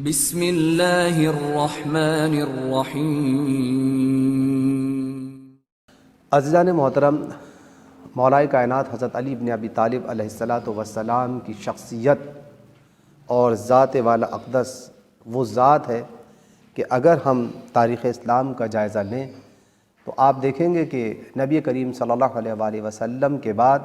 بسم اللہ الرحمن الرحیم۔ عزیزان محترم، مولا کائنات حضرت علی بن ابی طالب علیہ السلام کی شخصیت اور ذات والا اقدس وہ ذات ہے کہ اگر ہم تاریخ اسلام کا جائزہ لیں تو آپ دیکھیں گے کہ نبی کریم صلی اللہ علیہ وآلہ وسلم کے بعد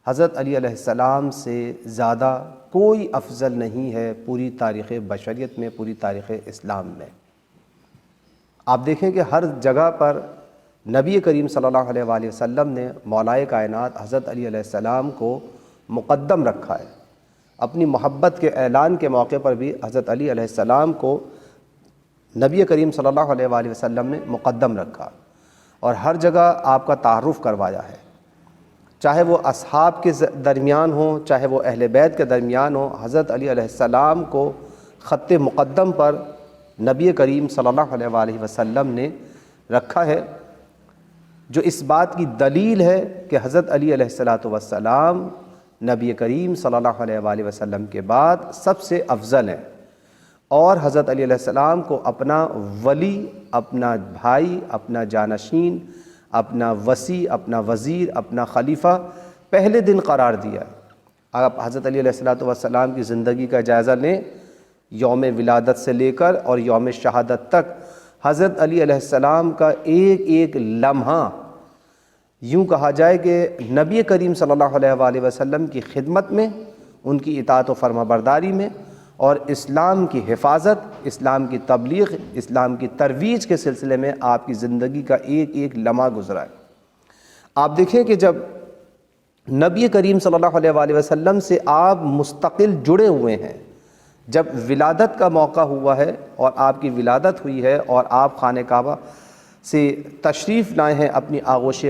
حضرت علی علیہ السلام سے زیادہ کوئی افضل نہیں ہے پوری تاریخ بشریت میں، پوری تاریخ اسلام میں۔ آپ دیکھیں کہ ہر جگہ پر نبی کریم صلی اللہ علیہ وآلہ وسلم نے مولا کائنات حضرت علی علیہ السلام کو مقدم رکھا ہے۔ اپنی محبت کے اعلان کے موقع پر بھی حضرت علی علیہ السلام کو نبی کریم صلی اللہ علیہ وآلہ وسلم نے مقدم رکھا اور ہر جگہ آپ کا تعارف کروایا ہے، چاہے وہ اصحاب کے درمیان ہوں، چاہے وہ اہل بیت کے درمیان ہوں۔ حضرت علی علیہ السلام کو خط مقدم پر نبی کریم صلی اللہ علیہ وآلہ وسلم نے رکھا ہے، جو اس بات کی دلیل ہے کہ حضرت علی علیہ السلام نبی کریم صلی اللہ علیہ وآلہ وسلم کے بعد سب سے افضل ہیں، اور حضرت علی علیہ السلام کو اپنا ولی، اپنا بھائی، اپنا جانشین، اپنا وصی، اپنا وزیر، اپنا خلیفہ پہلے دن قرار دیا ہے۔ آپ حضرت علی علیہ السلام کی زندگی کا جائزہ لیں، یوم ولادت سے لے کر اور یوم شہادت تک حضرت علی علیہ السلام کا ایک ایک لمحہ یوں کہا جائے کہ نبی کریم صلی اللہ علیہ وآلہ وسلم کی خدمت میں، ان کی اطاعت و فرما برداری میں، اور اسلام کی حفاظت، اسلام کی تبلیغ، اسلام کی ترویج کے سلسلے میں آپ کی زندگی کا ایک ایک لمحہ گزرا ہے۔ آپ دیکھیں کہ جب نبی کریم صلی اللہ علیہ وآلہ وسلم سے آپ مستقل جڑے ہوئے ہیں، جب ولادت کا موقع ہوا ہے اور آپ کی ولادت ہوئی ہے اور آپ خانہ کعبہ سے تشریف لائے ہیں اپنی آغوش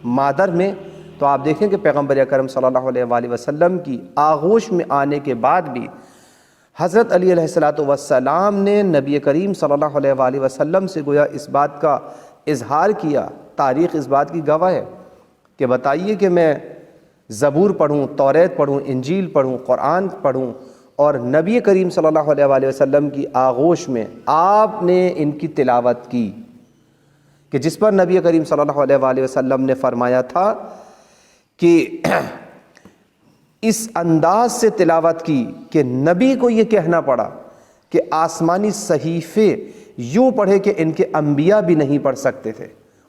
مادر میں، تو آپ دیکھیں کہ پیغمبر اکرم صلی اللہ علیہ وآلہ وسلم کی آغوش میں آنے کے بعد بھی حضرت علی علیہ السلام نے نبی کریم صلی اللہ علیہ وآلہ وسلم سے گویا اس بات کا اظہار کیا۔ تاریخ اس بات کی گواہ ہے کہ بتائیے کہ میں زبور پڑھوں، توریت پڑھوں، انجیل پڑھوں، قرآن پڑھوں، اور نبی کریم صلی اللہ علیہ وآلہ وسلم کی آغوش میں آپ نے ان کی تلاوت کی، کہ جس پر نبی کریم صلی اللہ علیہ وآلہ وسلم نے فرمایا تھا کہ اس انداز سے تلاوت کی کہ نبی کو یہ کہنا پڑا کہ آسمانی صحیفے یوں پڑھے کہ ان کے انبیاء بھی نہیں پڑھ سکتے تھے،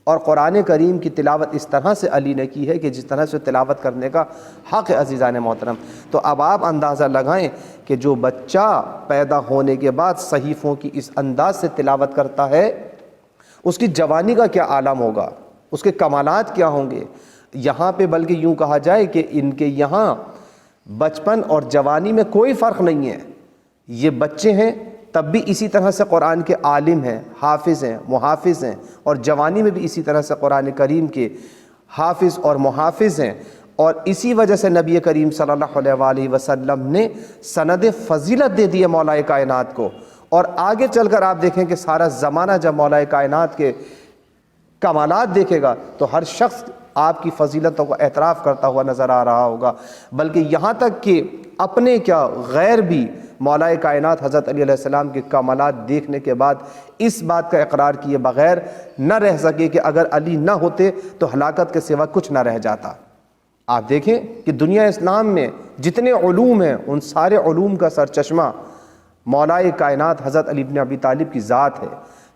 اور قرآن کریم کی تلاوت اس طرح سے علی نے کی ہے کہ جس طرح سے تلاوت کرنے کا حق ہے۔ عزیزان محترم، تو اب آپ اندازہ لگائیں کہ جو بچہ پیدا ہونے کے بعد صحیفوں کی اس انداز سے تلاوت کرتا ہے، اس کی جوانی کا کیا عالم ہوگا، اس کے کمالات کیا ہوں گے۔ یہاں پہ بلکہ یوں کہا جائے کہ ان کے یہاں بچپن اور جوانی میں کوئی فرق نہیں ہے، یہ بچے ہیں تب بھی اسی طرح سے قرآن کے عالم ہیں، حافظ ہیں، محافظ ہیں، اور جوانی میں بھی اسی طرح سے قرآن کریم کے حافظ اور محافظ ہیں، اور اسی وجہ سے نبی کریم صلی اللہ علیہ وآلہ وسلم نے سند فضیلت دے دی ہے مولا کائنات کو۔ اور آگے چل کر آپ دیکھیں کہ سارا زمانہ جب مولا کائنات کے کمالات دیکھے گا تو ہر شخص آپ کی فضیلتوں کو اعتراف کرتا ہوا نظر آ رہا ہوگا، بلکہ یہاں تک کہ اپنے کیا غیر بھی مولا کائنات حضرت علی علیہ السلام کے کمالات دیکھنے کے بعد اس بات کا اقرار کیے بغیر نہ رہ سکے کہ اگر علی نہ ہوتے تو ہلاکت کے سوا کچھ نہ رہ جاتا۔ آپ دیکھیں کہ دنیا اسلام میں جتنے علوم ہیں ان سارے علوم کا سرچشمہ مولا کائنات حضرت علی بن ابی طالب کی ذات ہے،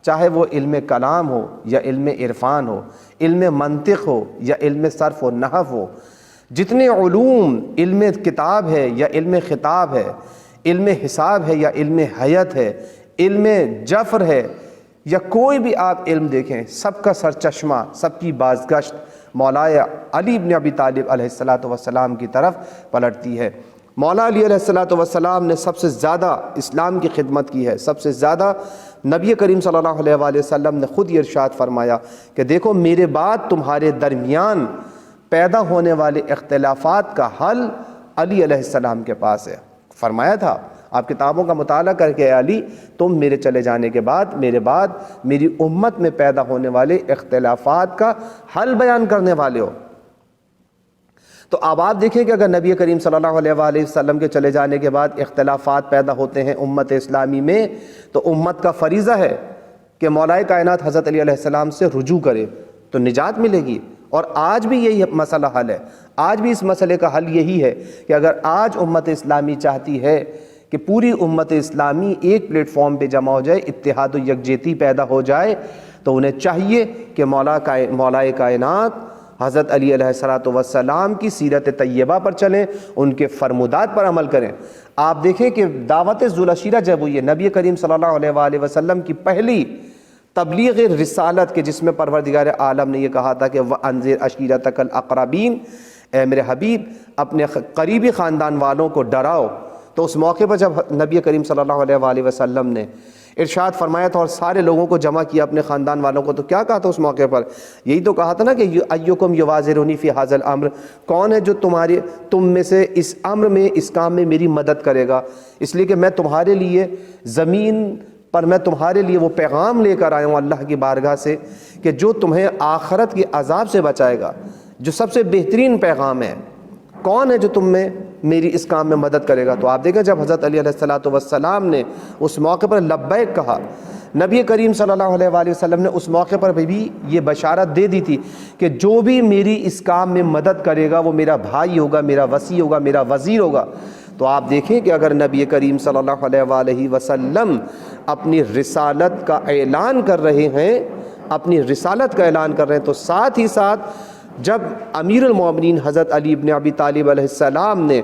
چاہے وہ علم کلام ہو یا علم عرفان ہو، علم منطق ہو یا علم صرف و نحو ہو، جتنے علوم، علم کتاب ہے یا علم خطاب ہے، علم حساب ہے یا علم حیت ہے، علم جفر ہے، یا کوئی بھی آپ علم دیکھیں، سب کا سرچشمہ، سب کی بازگشت مولا علی بن ابی طالب علیہ السلام کی طرف پلٹتی ہے۔ مولا علی علیہ السلام نے سب سے زیادہ اسلام کی خدمت کی ہے، سب سے زیادہ نبی کریم صلی اللہ علیہ وآلہ وسلم نے خود یہ ارشاد فرمایا کہ دیکھو میرے بعد تمہارے درمیان پیدا ہونے والے اختلافات کا حل علی علیہ السلام کے پاس ہے۔ فرمایا تھا آپ کتابوں کا مطالعہ کر کے، اے علی تم میرے چلے جانے کے بعد میرے بعد میری امت میں پیدا ہونے والے اختلافات کا حل بیان کرنے والے ہو۔ تو اب آپ دیکھیں کہ اگر نبی کریم صلی اللہ علیہ وآلہ وسلم کے چلے جانے کے بعد اختلافات پیدا ہوتے ہیں امت اسلامی میں، تو امت کا فریضہ ہے کہ مولا کائنات حضرت علی علیہ السلام سے رجوع کرے تو نجات ملے گی۔ اور آج بھی یہی مسئلہ حل ہے، آج بھی اس مسئلے کا حل یہی ہے کہ اگر آج امت اسلامی چاہتی ہے کہ پوری امت اسلامی ایک پلیٹ فارم پہ جمع ہو جائے، اتحاد و یکجہتی پیدا ہو جائے، تو انہیں چاہیے کہ مولا کائنات حضرت علی علیہ السلام کی سیرت طیبہ پر چلیں، ان کے فرمودات پر عمل کریں۔ آپ دیکھیں کہ دعوت ذوالعشیرہ جب ہوئی ہے، نبی کریم صلی اللہ علیہ وآلہ وسلم کی پہلی تبلیغ رسالت کے، جس میں پروردگار عالم نے یہ کہا تھا کہ وَأَنذِرْ عَشِيرَتَكَ الْأَقْرَبِينَ، اے میرے حبیب اپنے قریبی خاندان والوں کو ڈراؤ۔ تو اس موقع پر جب نبی کریم صلی اللہ علیہ وآلہ وسلم نے ارشاد فرمایا تھا اور سارے لوگوں کو جمع کیا اپنے خاندان والوں کو، تو کیا کہا تھا اس موقع پر؟ یہی تو کہا تھا نا کہ ایکم یوازرنی فی ھذا الامر، کون ہے جو تم میں سے اس امر میں، اس کام میں میری مدد کرے گا؟ اس لیے کہ میں تمہارے لیے زمین پر میں تمہارے لیے وہ پیغام لے کر آیا ہوں اللہ کی بارگاہ سے کہ جو تمہیں آخرت کے عذاب سے بچائے گا، جو سب سے بہترین پیغام ہے۔ کون ہے جو تم میں میری اس کام میں مدد کرے گا؟ تو آپ دیکھیں جب حضرت علی علیہ السلام نے اس موقع پر لبیک کہا، نبی کریم صلی اللہ علیہ وآلہ وسلم نے اس موقع پر بھی یہ بشارت دے دی تھی کہ جو بھی میری اس کام میں مدد کرے گا وہ میرا بھائی ہوگا، میرا وصی ہوگا، میرا وزیر ہوگا۔ تو آپ دیکھیں کہ اگر نبی کریم صلی اللہ علیہ وآلہ وسلم اپنی رسالت کا اعلان کر رہے ہیں، اپنی رسالت کا اعلان کر رہے ہیں، تو ساتھ ہی ساتھ جب امیر المومنین حضرت علی ابن ابی طالب علیہ السلام نے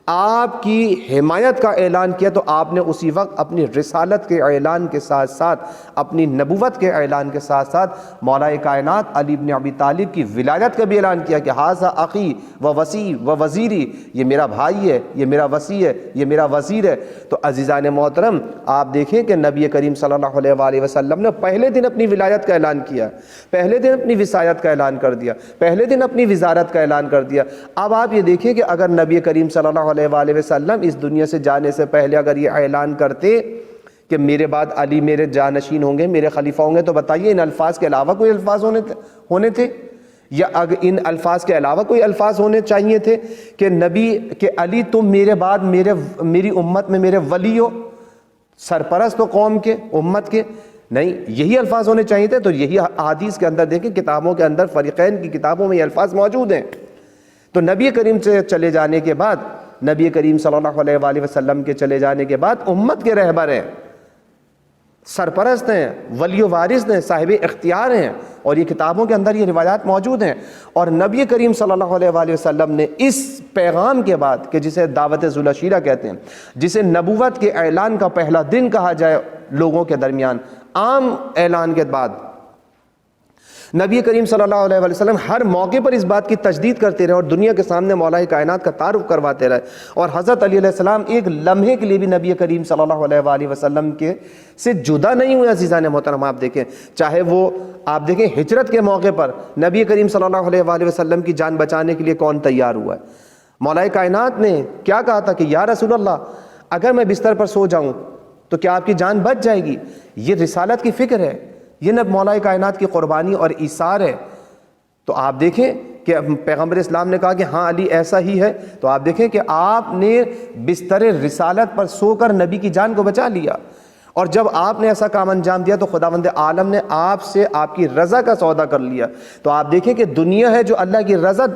آپ کی حمایت کا اعلان کیا، تو آپ نے اسی وقت اپنی رسالت کے اعلان کے ساتھ ساتھ، اپنی نبوت کے اعلان کے ساتھ ساتھ مولا کائنات علی ابن ابی طالب کی ولایت کا بھی اعلان کیا کہ ھذا اخی و وصی و وزیری، یہ میرا بھائی ہے، یہ میرا وصی ہے، یہ میرا وزیر ہے۔ تو عزیزان محترم، آپ دیکھیں کہ نبی کریم صلی اللہ علیہ وآلہ وسلم نے پہلے دن اپنی ولایت کا اعلان کیا، پہلے دن اپنی وصایت کا اعلان کر دیا، پہلے دن اپنی وزارت کا اعلان کر دیا۔ اب آپ یہ دیکھیں کہ اگر نبی کریم صلی اللہ علیہ وآلہ وسلم اس دنیا سے جانے سے پہلے اگر یہ اعلان کرتے کہ میرے بعد علی میرے جانشین ہوں گے، میرے خلیفہ ہوں گے، تو بتائیے ان الفاظ کے علاوہ کوئی الفاظ ہونے تھے؟ یا اگر ان الفاظ کے علاوہ کوئی الفاظ ہونے چاہیے تھے کہ نبی کہ علی تم میرے بعد میری امت میں میرے ولی ہو، سرپرست ہو قوم کے، امت کے؟ نہیں، یہی الفاظ ہونے چاہیے تھے۔ تو یہی احادیث کے اندر دیکھیں، کتابوں کے اندر، فریقین کی کتابوں میں یہ الفاظ موجود ہیں۔ تو نبی کریم سے چلے جانے کے بعد، نبی کریم صلی اللہ علیہ وآلہ وسلم کے چلے جانے کے بعد امت کے رہبر ہیں، سرپرست ہیں، ولی و وارث ہیں، صاحب اختیار ہیں، اور یہ کتابوں کے اندر یہ روایات موجود ہیں۔ اور نبی کریم صلی اللہ علیہ وآلہ وسلم نے اس پیغام کے بعد کہ جسے دعوت ذوالعشیرہ کہتے ہیں، جسے نبوت کے اعلان کا پہلا دن کہا جائے لوگوں کے درمیان، عام اعلان کے بعد نبی کریم صلی اللہ علیہ وآلہ وسلم ہر موقع پر اس بات کی تجدید کرتے رہے اور دنیا کے سامنے مولا کائنات کا تعارف کرواتے رہے۔ اور حضرت علی علیہ السلام ایک لمحے کے لیے بھی نبی کریم صلی اللہ علیہ وآلہ وسلم کے سے جدا نہیں ہوئے۔ عزیزان محترم، آپ دیکھیں، چاہے وہ آپ دیکھیں ہجرت کے موقع پر نبی کریم صلی اللہ علیہ وآلہ وسلم کی جان بچانے کے لیے کون تیار ہوا ہے؟ مولا کائنات نے کیا کہا تھا کہ یا رسول اللہ، اگر میں بستر پر سو جاؤں تو کیا آپ کی جان بچ جائے گی؟ یہ رسالت کی فکر ہے، یہ نب مولا کائنات کی قربانی اور ایثار ہے۔ تو آپ دیکھیں کہ پیغمبر اسلام نے کہا کہ ہاں علی ایسا ہی ہے، تو آپ دیکھیں کہ آپ نے بستر رسالت پر سو کر نبی کی جان کو بچا لیا، اور جب آپ نے ایسا کام انجام دیا تو خداوند عالم نے آپ سے آپ کی رضا کا سودا کر لیا۔ تو آپ دیکھیں کہ دنیا ہے جو اللہ کی رضا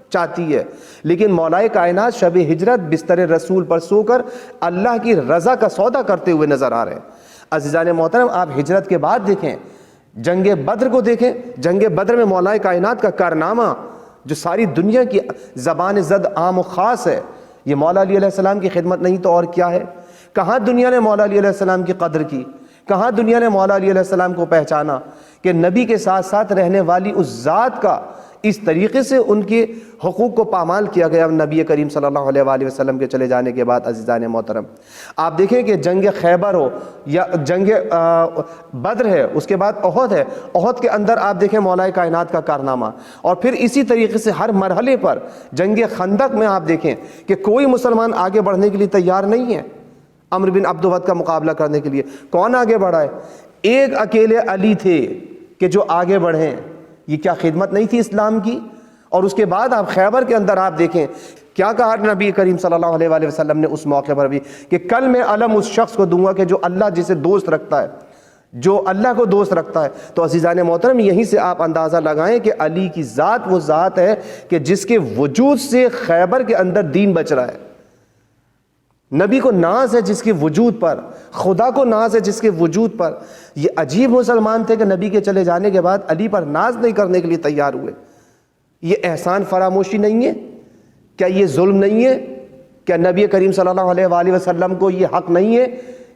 چاہتی ہے، لیکن مولا کائنات شب ہجرت بستر رسول پر سو کر اللہ کی رضا کا سودا کرتے ہوئے نظر آ رہے ہیں۔ عزیزان محترم، آپ ہجرت کے بعد دیکھیں، جنگ بدر کو دیکھیں، جنگ بدر میں مولا کائنات کا کارنامہ جو ساری دنیا کی زبان زد عام و خاص ہے، یہ مولا علی علیہ السلام کی خدمت نہیں تو اور کیا ہے؟ کہاں دنیا نے مولا علی علیہ السلام کی قدر کی؟ کہاں دنیا نے مولا علی علیہ السلام کو پہچانا کہ نبی کے ساتھ ساتھ رہنے والی اس ذات کا اس طریقے سے ان کے حقوق کو پامال کیا گیا نبی کریم صلی اللہ علیہ وآلہ وسلم کے چلے جانے کے بعد۔ عزیزان محترم، آپ دیکھیں کہ جنگ خیبر ہو یا جنگ بدر ہے، اس کے بعد احد ہے، احد کے اندر آپ دیکھیں مولا کائنات کا کارنامہ، اور پھر اسی طریقے سے ہر مرحلے پر جنگ خندق میں آپ دیکھیں کہ کوئی مسلمان آگے بڑھنے کے لیے تیار نہیں ہے عمرو بن عبد ود کا مقابلہ کرنے کے لیے۔ کون آگے بڑھا ہے؟ ایک اکیلے علی تھے کہ جو آگے بڑھیں۔ یہ کیا خدمت نہیں تھی اسلام کی؟ اور اس کے بعد آپ خیبر کے اندر آپ دیکھیں کیا کہا نبی کریم صلی اللہ علیہ وآلہ وسلم نے اس موقع پر بھی کہ کل میں علم اس شخص کو دوں گا کہ جو اللہ جسے دوست رکھتا ہے، جو اللہ کو دوست رکھتا ہے۔ تو عزیزان محترم یہیں سے آپ اندازہ لگائیں کہ علی کی ذات وہ ذات ہے کہ جس کے وجود سے خیبر کے اندر دین بچ رہا ہے۔ نبی کو ناز ہے جس کے وجود پر، خدا کو ناز ہے جس کے وجود پر۔ یہ عجیب مسلمان تھے کہ نبی کے چلے جانے کے بعد علی پر ناز نہیں کرنے کے لیے تیار ہوئے۔ یہ احسان فراموشی نہیں ہے؟ کیا یہ ظلم نہیں ہے؟ کیا نبی کریم صلی اللہ علیہ وآلہ وسلم کو یہ حق نہیں ہے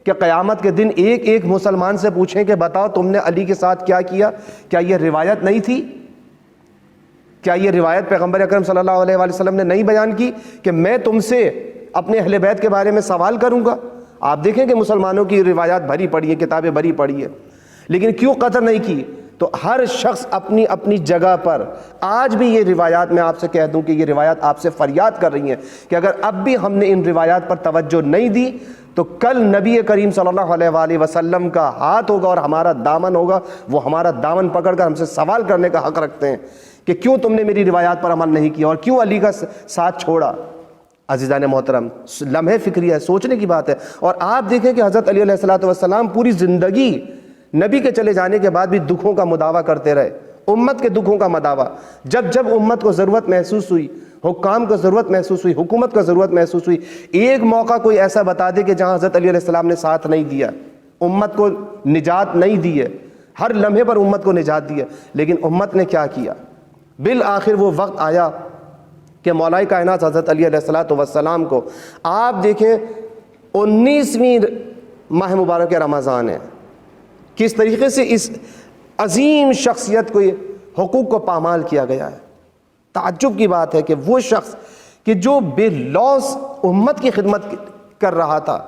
کہ قیامت کے دن ایک ایک مسلمان سے پوچھیں کہ بتاؤ تم نے علی کے ساتھ کیا کیا؟ کیا یہ روایت نہیں تھی؟ کیا یہ روایت پیغمبر اکرم صلی اللہ علیہ وآلہ وسلم نے نہیں بیان کی کہ میں تم سے اپنے اہل بیت کے بارے میں سوال کروں گا؟ آپ دیکھیں کہ مسلمانوں کی روایات بھری پڑی ہیں، کتابیں بھری پڑی ہیں، لیکن کیوں قدر نہیں کی؟ تو ہر شخص اپنی اپنی جگہ پر، آج بھی یہ روایات میں آپ سے کہہ دوں کہ یہ روایات آپ سے فریاد کر رہی ہیں کہ اگر اب بھی ہم نے ان روایات پر توجہ نہیں دی تو کل نبی کریم صلی اللہ علیہ وآلہ وسلم کا ہاتھ ہوگا اور ہمارا دامن ہوگا، وہ ہمارا دامن پکڑ کر ہم سے سوال کرنے کا حق رکھتے ہیں کہ کیوں تم نے میری روایات پر عمل نہیں کیا اور کیوں علی کا ساتھ چھوڑا۔ عزیزان محترم لمحے فکری ہے، سوچنے کی بات ہے۔ اور آپ دیکھیں کہ حضرت علی علیہ السلام پوری زندگی نبی کے چلے جانے کے بعد بھی دکھوں کا مداوع کرتے رہے، امت کے دکھوں کا مداوع۔ جب جب امت کو ضرورت محسوس ہوئی، حکام کو ضرورت محسوس ہوئی، حکومت کو ضرورت محسوس ہوئی، ایک موقع کوئی ایسا بتا دے کہ جہاں حضرت علی علیہ السلام نے ساتھ نہیں دیا، امت کو نجات نہیں دی ہے، ہر لمحے پر امت کو نجات دی ہے، لیکن امت نے کیا کیا؟ بالآخر وہ وقت آیا کہ مولا کائنات حضرت علی علیہ السلام کو آپ دیکھیں 19ویں ماہ مبارک رمضان ہے، کس طریقے سے اس عظیم شخصیت کو حقوق کو پامال کیا گیا ہے۔ تعجب کی بات ہے کہ وہ شخص کہ جو بے لوث امت کی خدمت کر رہا تھا،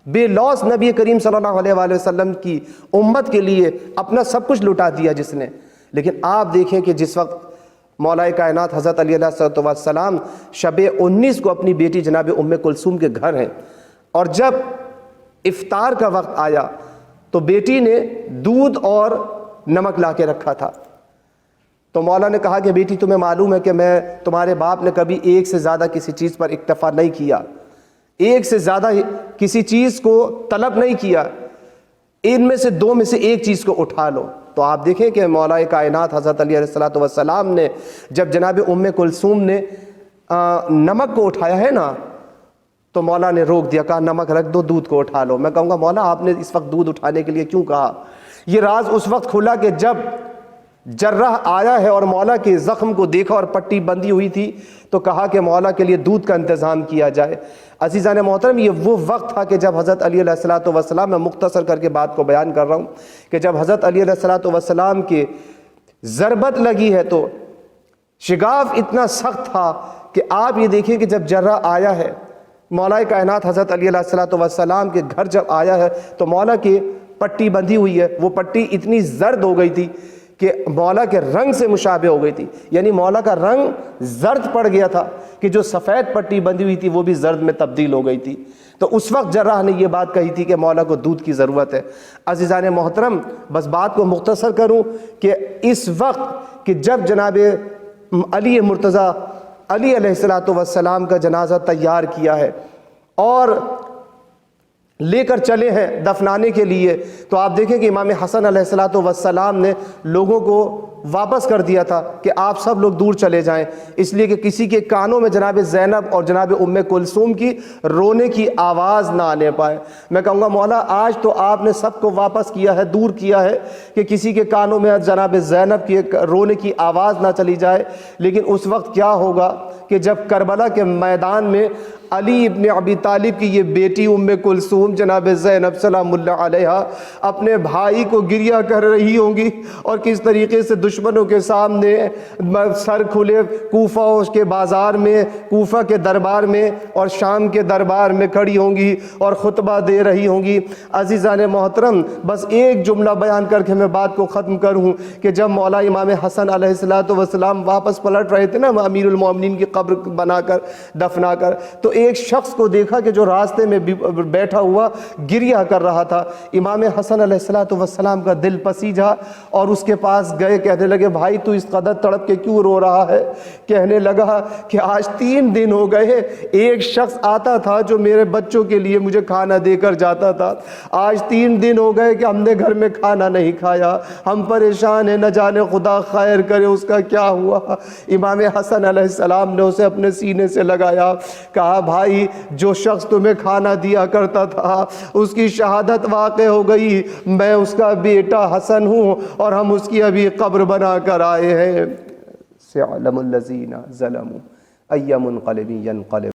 بے لوث نبی کریم صلی اللہ علیہ وآلہ وسلم کی امت کے لیے اپنا سب کچھ لٹا دیا جس نے، لیکن آپ دیکھیں کہ جس وقت مولا کائنات حضرت علی علیہ السلام شب 19 کو اپنی بیٹی جناب ام کلثوم کے گھر ہیں، اور جب افطار کا وقت آیا تو بیٹی نے دودھ اور نمک لا کے رکھا تھا، تو مولا نے کہا کہ بیٹی تمہیں معلوم ہے کہ میں تمہارے باپ نے کبھی ایک سے زیادہ کسی چیز پر اکتفا نہیں کیا، ایک سے زیادہ کسی چیز کو طلب نہیں کیا، ان میں سے دو میں سے ایک چیز کو اٹھا لو۔ تو آپ دیکھیں کہ مولا کائنات حضرت علی علیہ السلام نے جب جناب ام کلثوم نے نمک کو اٹھایا ہے نا تو مولا نے روک دیا، کہا نمک رکھ دو، دودھ کو اٹھا لو۔ میں کہوں گا مولا آپ نے اس وقت دودھ اٹھانے کے لیے کیوں کہا؟ یہ راز اس وقت کھلا کہ جب جرح آیا ہے اور مولا کے زخم کو دیکھا اور پٹی بندھی ہوئی تھی تو کہا کہ مولا کے لیے دودھ کا انتظام کیا جائے۔ عزیزان محترم یہ وہ وقت تھا کہ جب حضرت علی علیہ السلام، میں مختصر کر کے بات کو بیان کر رہا ہوں، کہ جب حضرت علی علیہ السلام کے ضربت لگی ہے تو شگاف اتنا سخت تھا کہ آپ یہ دیکھیں کہ جب جرح آیا ہے، مولا کائنات حضرت علی علیہ السلام کے گھر جب آیا ہے تو مولا کی پٹی بندھی ہوئی ہے، وہ پٹی اتنی زرد ہو گئی تھی کہ مولا کے رنگ سے مشابہ ہو گئی تھی، یعنی مولا کا رنگ زرد پڑ گیا تھا کہ جو سفید پٹی بندھی ہوئی تھی وہ بھی زرد میں تبدیل ہو گئی تھی۔ تو اس وقت جراح نے یہ بات کہی تھی کہ مولا کو دودھ کی ضرورت ہے۔ عزیزان محترم بس بات کو مختصر کروں کہ اس وقت کہ جب جناب علی مرتضیٰ علی علیہ السلام کا جنازہ تیار کیا ہے اور لے کر چلے ہیں دفنانے کے لیے، تو آپ دیکھیں کہ امام حسن علیہ السلام نے لوگوں کو واپس کر دیا تھا کہ آپ سب لوگ دور چلے جائیں، اس لیے کہ کسی کے کانوں میں جناب زینب اور جناب ام کلثوم کی رونے کی آواز نہ آنے پائے۔ میں کہوں گا مولا آج تو آپ نے سب کو واپس کیا ہے، دور کیا ہے کہ کسی کے کانوں میں جناب زینب کی رونے کی آواز نہ چلی جائے، لیکن اس وقت کیا ہوگا کہ جب کربلا کے میدان میں علی ابن ابی طالب کی یہ بیٹی ام کلثوم جناب زینب سلام اللہ علیہا اپنے بھائی کو گریہ کر رہی ہوں گی اور کس طریقے سے دشمنوں کے سامنے سر کھلے کوفہ کے بازار میں، کوفہ کے دربار میں اور شام کے دربار میں کھڑی ہوں گی اور خطبہ دے رہی ہوں گی۔ عزیزان محترم بس ایک جملہ بیان کر کے میں بات کو ختم کروں کہ جب مولا امام حسن علیہ السلام واپس پلٹ رہے تھے نا امیر المومنین کی قبر بنا کر دفنا کر، تو ایک شخص کو دیکھا کہ جو راستے میں بیٹھا ہوا گریہ کر رہا تھا۔ امام حسن علیہ السلام کا دل پسیجا اور اس کے پاس گئے، کہتے کہنے لگے بھائی تو اس قدر تڑپ کے کیوں رو رہا ہے؟ کہنے لگا کہ آج 3 دن ہو گئے، ایک شخص آتا تھا جو میرے بچوں کے لیے مجھے کھانا دے کر جاتا تھا، آج 3 دن ہو گئے کہ ہم نے گھر میں کھانا نہیں کھایا، ہم پریشان ہیں، نہ جانے خدا خیر کرے اس کا کیا ہوا۔ امام حسن علیہ السلام نے اسے اپنے سینے سے لگایا، کہا بھائی جو شخص تمہیں کھانا دیا کرتا تھا اس کی شہادت واقع ہو گئی، میں اس کا بیٹا حسن ہوں اور ہم اس کی ابھی قبر بنا کر آئے ہیں۔ سيعلم الذين ظلموا أي منقلب ينقلب